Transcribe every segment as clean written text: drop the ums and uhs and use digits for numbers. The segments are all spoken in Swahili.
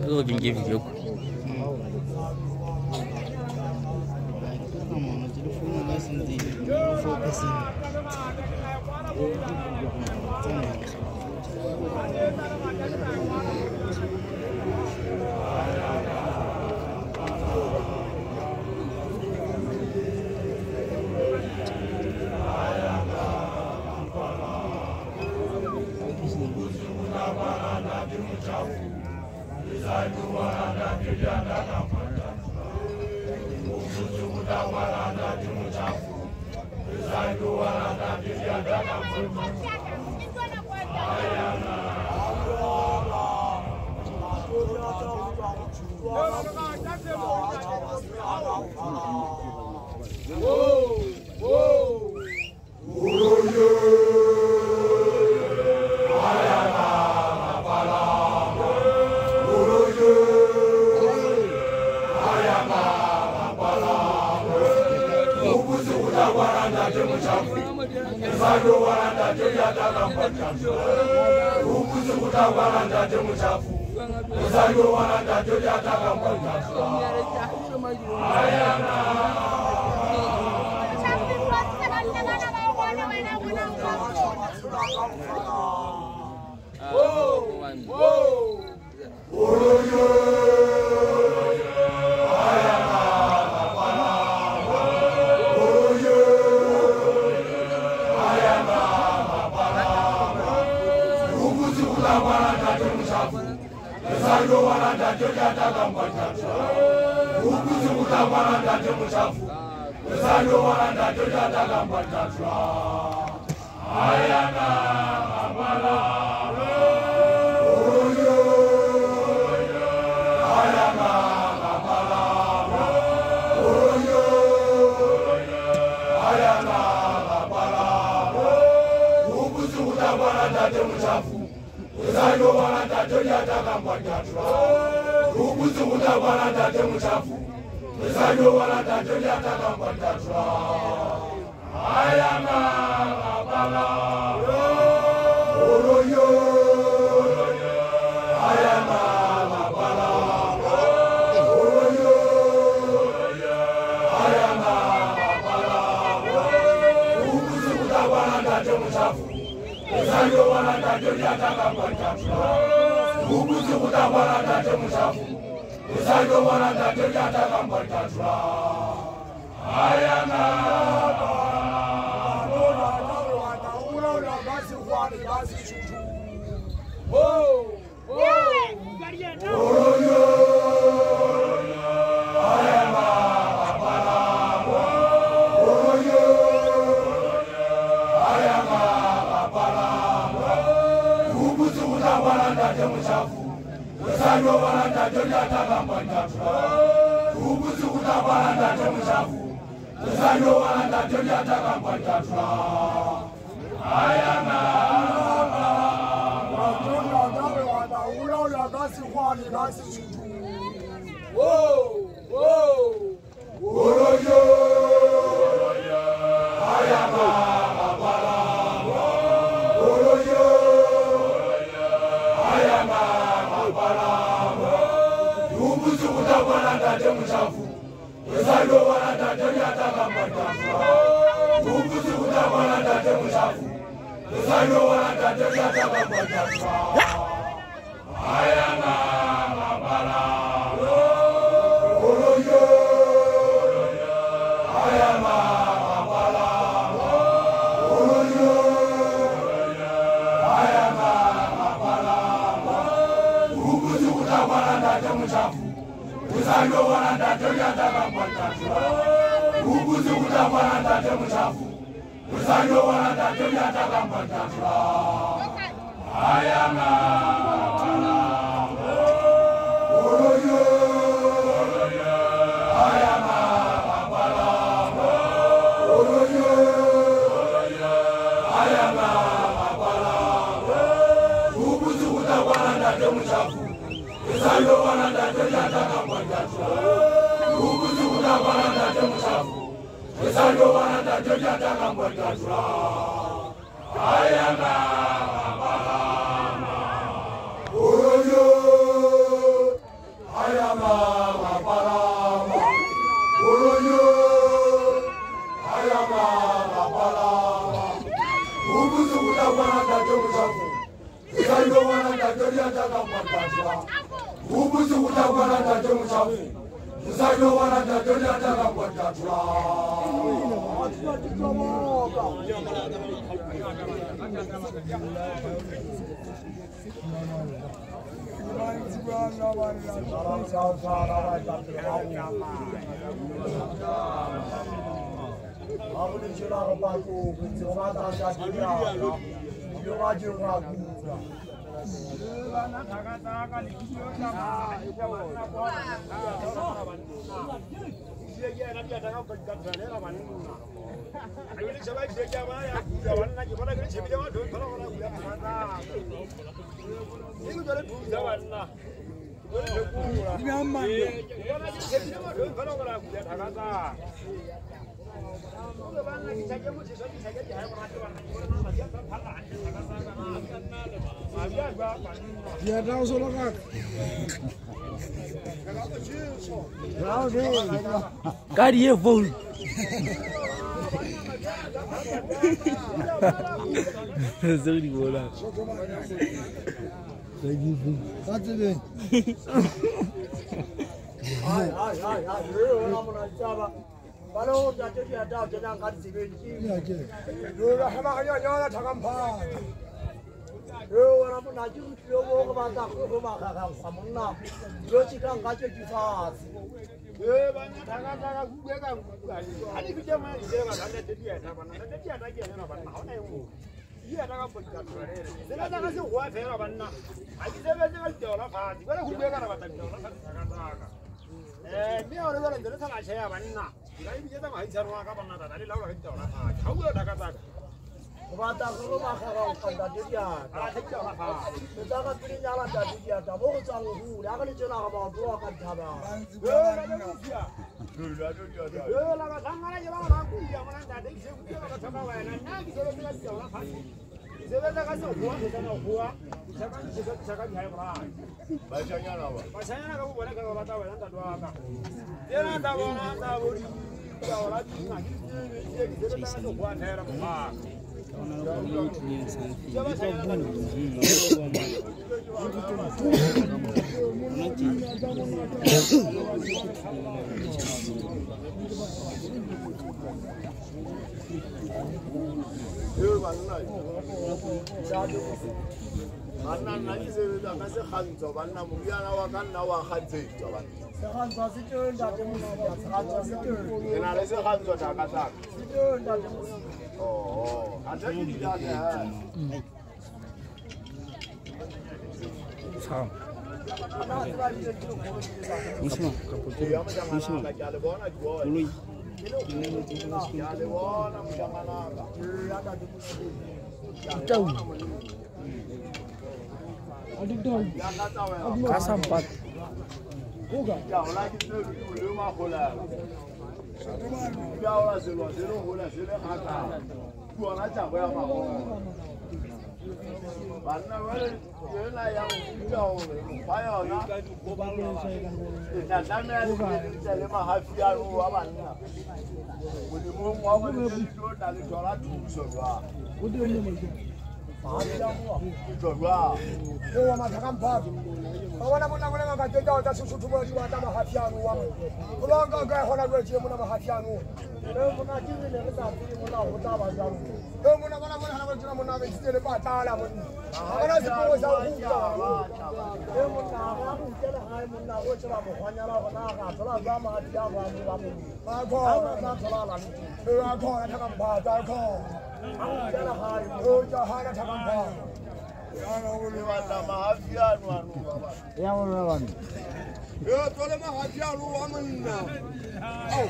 Zo ginge video. Ubuzi utakwana tate mchafu. Msaido wana tate nataka kwa tatula. Carrier vol. Sorry, voilà. Kalau jadi ada jenang kan sini. Dulu hanya tangan pa. Orang pun naju dulu ke mata ke mata kamu Dulu cikang kaca kisah. Banyak tangan gue kan. Hari kerja mana dia kan ada jadi ada mana ada jadi ada jadi apa mana yang iya tangan berkat. Saya tangan sih gua saya apa mana. Aji saya jangan jualan apa. Jika aku gue kan apa jualan tangan. Ni orang orang jadi tangan saya apa mana. Jadi dia tangan hari seru apa mana tadi lalu lagi jualan. Kau udah tangan. Kata kalau makan pada dia, kita kan pilih jalan dari dia. Mau jauh, dia kan jalan apa dua kan jalan. Laga tangan aja lah aku dia mana tadi saya laga tangan lain. Nanti saya bilang jalan kaki. Saya dah kasih uang, saya nak uang. Saya kan jaya berapa? Bacanya apa? Bacanya kamu boleh kalau baca nanti dua kak. Dia nanti tahu dia orang tinggal. Dia dah kasih uang saya berapa? Mana lagi saya kasih khanjo, mana mungkin awak kan awak khanjo jalan. Khanjo situ dah temu, khanjo situ. Kenapa sih khanjo dah kata? Situ dah temu. Oh, ada yang tidak ada. Sam. Musma, kaputu. Musma. Ului. Jauh. Adik dong. Kasampat. Jauh lagi tu rumah bola. Jauh lah sebelum bola sebelum kata. Gua nak cakap apa kau? Mana boleh? Mana yang jauh? Payah nak. Dan kami ada lima hafiyah luar mana. Boleh mau itu dari jalan tu semua. Jogwa. Dewa matakan pad. Kawan namun namun nak kerja jauh dah susu tu baju ada mahafianu wang. Kalau kau gaya orang kerja mana mahafianu. Dewa nak jadi ni kita jadi mana kita baca. Dewa mana kerja mana mesti lepas taala pun. Kalau semua jauh jauh. Dewa mana kerja hai mana kerja mana hanya lah mana kalau jauh mahafianu wang. Aku nak kalau lagi. Aku nak cakap pad aku. Jahat jangan bah. Yang boleh mana mahafian wanu bapa. Yang boleh wanu. Ya, boleh mahafian wanu mana? Oh.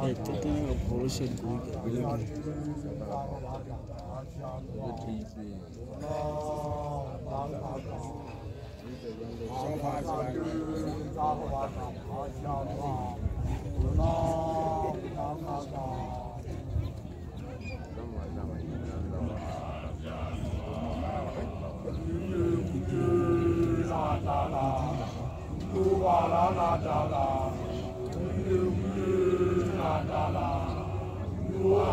Itu tu polisi dulu. Dua